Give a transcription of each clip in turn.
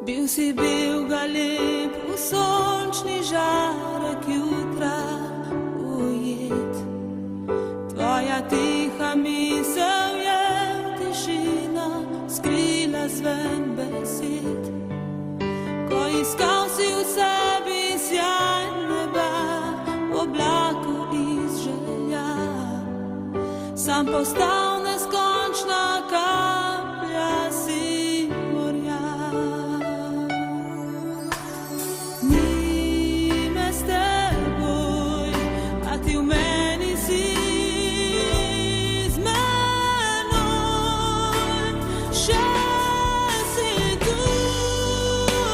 Bil ga lep v sončni žarek jutra ujet. Tvoja tiha misel je tišina skrila zven besed. Ko iskal si v sebi sjaj neba, v oblaku iz želja, sam postal neskončna kaplja si morja. Ni me s teboj, a ti v meni si z menoj. Še si tu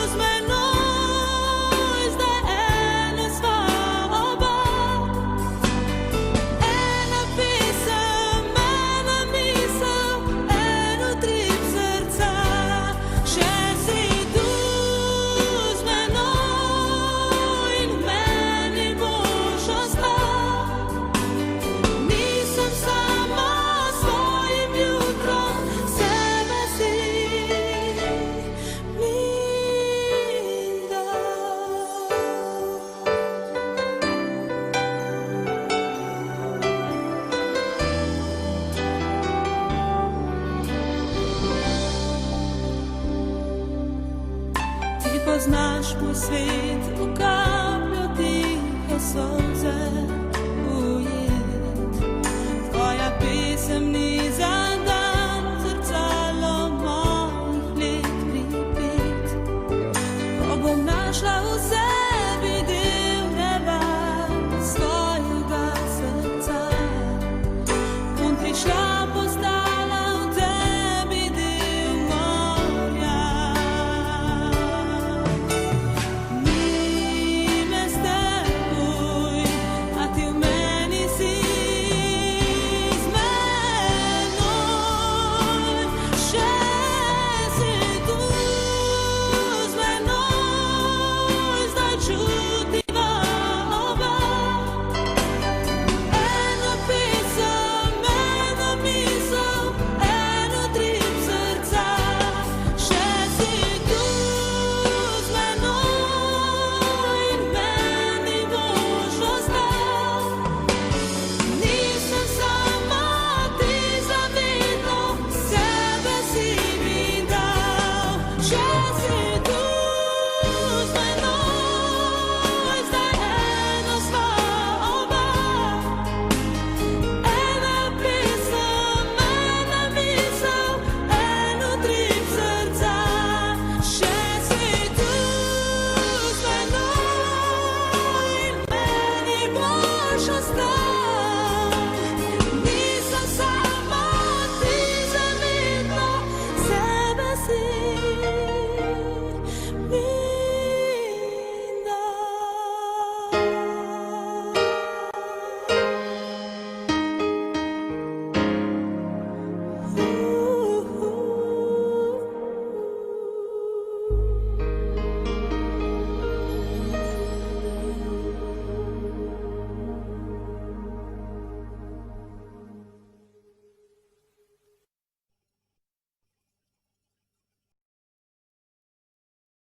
z menoj, zdaj ena sva oba. Ena pesem, ena misel, en utrip srca. Še si tu z menoj in v meni boš ostal. Nisem sama s svojim jutrom, sebe si mi dal. Ti poznaš moj svet, v kapljo tihe solze.